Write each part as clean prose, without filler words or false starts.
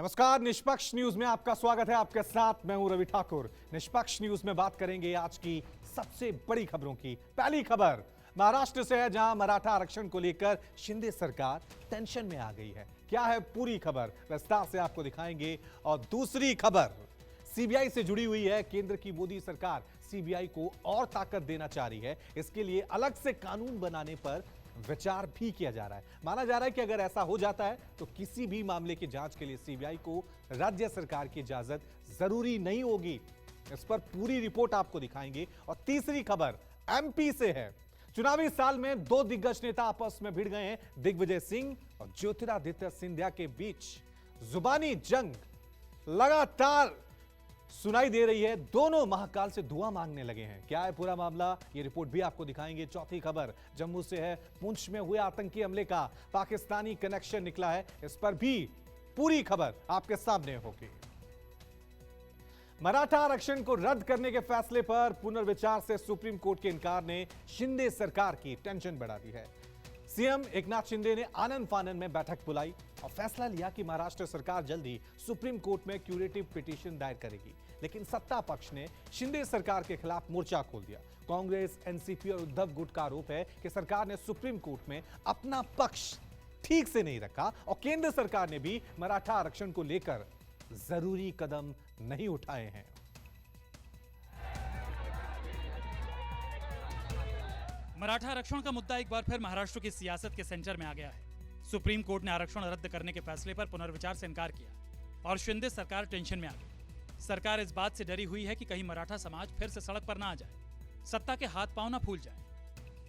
नमस्कार, निष्पक्ष न्यूज में आपका स्वागत है। आपके साथ मैं हूं रवि ठाकुर। निष्पक्ष न्यूज में बात करेंगे आज की सबसे बड़ी खबरों की। पहली खबर महाराष्ट्र से है, जहां मराठा आरक्षण को लेकर शिंदे सरकार टेंशन में आ गई है। क्या है पूरी खबर, विस्तार से आपको दिखाएंगे। और दूसरी खबर सीबीआई से जुड़ी हुई है। केंद्र की मोदी सरकार सीबीआई को और ताकत देना चाह रही है। इसके लिए अलग से कानून बनाने पर विचार भी किया जा रहा है। माना जा रहा है कि अगर ऐसा हो जाता है तो किसी भी मामले की जांच के लिए सीबीआई को राज्य सरकार की इजाजत जरूरी नहीं होगी। इस पर पूरी रिपोर्ट आपको दिखाएंगे। और तीसरी खबर एमपी से है। चुनावी साल में दो दिग्गज नेता आपस में भिड़ गए हैं। दिग्विजय सिंह और ज्योतिरादित्य सिंधिया के बीच जुबानी जंग लगातार सुनाई दे रही है। दोनों महाकाल से दुआ मांगने लगे हैं। क्या है पूरा मामला, ये रिपोर्ट भी आपको दिखाएंगे। चौथी खबर जम्मू से है। पुंछ में हुए आतंकी हमले का पाकिस्तानी कनेक्शन निकला है। इस पर भी पूरी खबर आपके सामने होगी। मराठा आरक्षण को रद्द करने के फैसले पर पुनर्विचार से सुप्रीम कोर्ट के इनकार ने शिंदे सरकार की टेंशन बढ़ा दी है। सीएम एकनाथ शिंदे ने आनंद फानन में बैठक बुलाई और फैसला लिया कि महाराष्ट्र सरकार जल्द ही सुप्रीम कोर्ट में क्यूरेटिव पिटीशन दायर करेगी। लेकिन सत्ता पक्ष ने शिंदे सरकार के खिलाफ मोर्चा खोल दिया। कांग्रेस, एनसीपी और उद्धव गुट का आरोप है कि सरकार ने सुप्रीम कोर्ट में अपना पक्ष ठीक से नहीं रखा और केंद्र सरकार ने भी मराठा आरक्षण को लेकर जरूरी कदम नहीं उठाए हैं। मराठा आरक्षण का मुद्दा एक बार फिर महाराष्ट्र की सियासत के सेंटर में आ गया है। सुप्रीम कोर्ट ने आरक्षण रद्द करने के फैसले पर पुनर्विचार से इनकार किया और शिंदे सरकार टेंशन में आ गई। सरकार इस बात से डरी हुई है कि कहीं मराठा समाज फिर से सड़क पर ना आ जाए, सत्ता के हाथ पांव ना फूल जाए।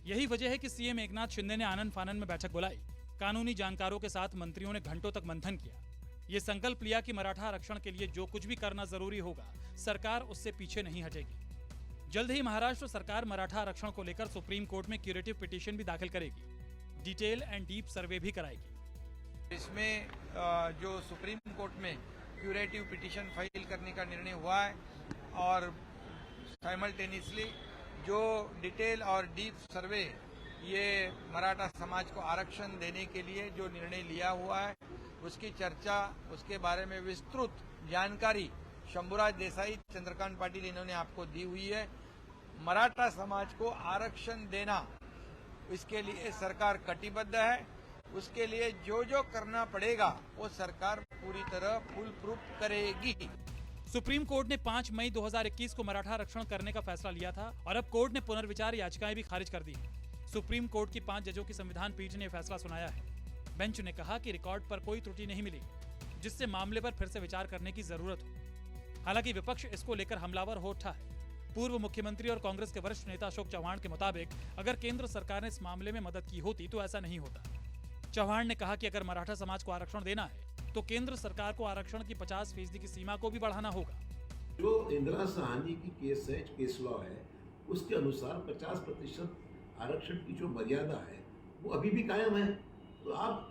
यही वजह है कि सीएम एकनाथ शिंदे ने आनंद फानन में बैठक बुलाई। कानूनी जानकारों के साथ मंत्रियों ने घंटों तक मंथन किया। ये संकल्प लिया कि मराठा आरक्षण के लिए जो कुछ भी करना जरूरी होगा, सरकार उससे पीछे नहीं हटेगी। जल्द ही महाराष्ट्र सरकार मराठा आरक्षण को लेकर सुप्रीम कोर्ट में क्यूरेटिव पिटीशन भी दाखिल करेगी। डिटेल एंड डीप सर्वे भी कराएगी। इसमें जो सुप्रीम कोर्ट में क्यूरेटिव पिटीशन फाइल करने का निर्णय हुआ है और साइमल्टेनियसली जो डिटेल और डीप सर्वे ये मराठा समाज को आरक्षण देने के लिए जो निर्णय लिया हुआ है, उसकी चर्चा, उसके बारे में विस्तृत जानकारी शंभुराज देसाई, चंद्रकांत पाटिल इन्होंने आपको दी हुई है। मराठा समाज को आरक्षण देना, इसके लिए सरकार कटिबद्ध है। उसके लिए जो जो करना पड़ेगा वो सरकार पूरी तरह फुल प्रूफ करेगी। सुप्रीम कोर्ट ने 5 मई 2021 को मराठा आरक्षण करने का फैसला लिया था और अब कोर्ट ने पुनर्विचार याचिकाएं भी खारिज कर दी। सुप्रीम कोर्ट की 5 जजों की संविधान पीठ ने फैसला सुनाया है। बेंच ने कहा कि रिकॉर्ड पर कोई त्रुटि नहीं मिली, जिससे मामले पर फिर से विचार करने की जरूरत हो। हालांकि विपक्ष इसको लेकर हमलावर हो उठा है। पूर्व मुख्यमंत्री और कांग्रेस के वरिष्ठ नेता अशोक चव्हाण के मुताबिक अगर केंद्र सरकार ने इस मामले में मदद की होती तो ऐसा नहीं होता। चव्हाण ने कहा कि अगर मराठा समाज को आरक्षण देना है तो केंद्र सरकार को आरक्षण की 50% की सीमा को भी बढ़ाना होगा। जो इंदिरा सहानी की केस लॉ है, उसके अनुसार 50% आरक्षण की जो मर्यादा है वो अभी भी कायम है। तो आप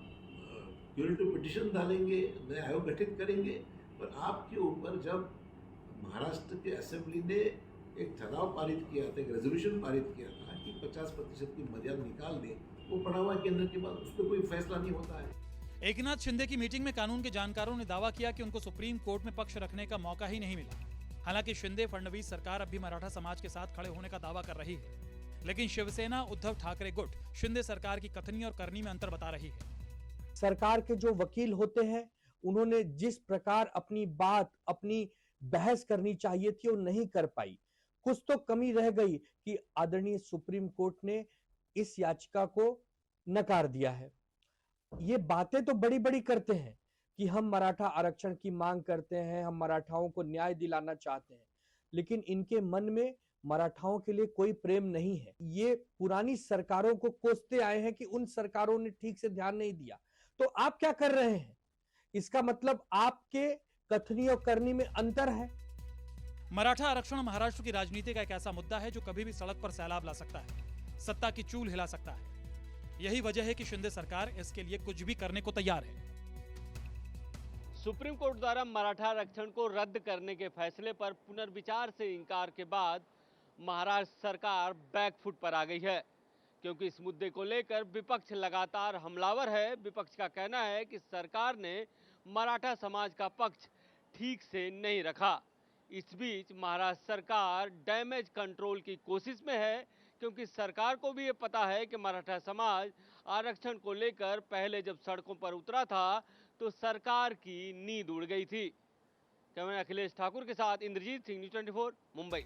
क्यूरेटिव पिटीशन डालेंगे, नया आयोग गठित करेंगे, पर आपके ऊपर जब महाराष्ट्र के असेंबली ने एक ठराव पारित किया था, एक रेजोल्यूशन पारित किया था कि 50% की मर्यादा निकाल दें, वो पड़ा हुआ केंद्र के बाद उस पर कोई फैसला नहीं होता है। एकनाथ शिंदे की मीटिंग में कानून के जानकारों ने दावा किया कि उनको सुप्रीम कोर्ट में पक्ष रखने का मौका ही नहीं मिला। हालांकि शिंदे फडणवीस सरकार अब भी मराठा समाज के साथ खड़े होने का दावा कर रही है, लेकिन शिवसेना उद्धव ठाकरे गुट शिंदे सरकार की कथनी और करनी में अंतर बता रही है। सरकार के जो वकील होते हैं, उन्होंने जिस प्रकार अपनी बात, अपनी बहस करनी चाहिए थी वो नहीं कर पाई। कुछ तो कमी रह गई कि आदरणीय सुप्रीम कोर्ट ने इस याचिका को नकार दिया है। ये बातें तो बड़ी बड़ी करते हैं कि हम मराठा आरक्षण की मांग करते हैं, हम मराठाओं को न्याय दिलाना चाहते हैं, लेकिन इनके मन में मराठाओं के लिए कोई प्रेम नहीं है। ये पुरानी सरकारों को कोसते आए हैं कि उन सरकारों ने ठीक से ध्यान नहीं दिया। तो आप क्या कर रहे हैं? इसका मतलब आपके कथनी और करनी में अंतर है। मराठा आरक्षण महाराष्ट्र की राजनीति का एक ऐसा मुद्दा है जो कभी भी सड़क पर सैलाब ला सकता है, सत्ता की चूल हिला सकता है। यही वजह है कि शिंदे सरकार इसके लिए कुछ भी करने को तैयार है। सुप्रीम कोर्ट द्वारा मराठा आरक्षण को रद्द करने के फैसले पर पुनर्विचार से इनकार के बाद महाराष्ट्र सरकार बैकफुट पर आ गई है, क्योंकि इस मुद्दे को लेकर विपक्ष लगातार हमलावर है। विपक्ष का कहना है कि सरकार ने मराठा समाज का पक्ष ठीक से नहीं रखा। इस बीच महाराष्ट्र सरकार डैमेज कंट्रोल की कोशिश में है, क्योंकि सरकार को भी ये पता है कि मराठा समाज आरक्षण को लेकर पहले जब सड़कों पर उतरा था तो सरकार की नींद उड़ गई थी। कैमरा अखिलेश ठाकुर के साथ इंद्रजीत सिंह, न्यूज़ 24 मुंबई।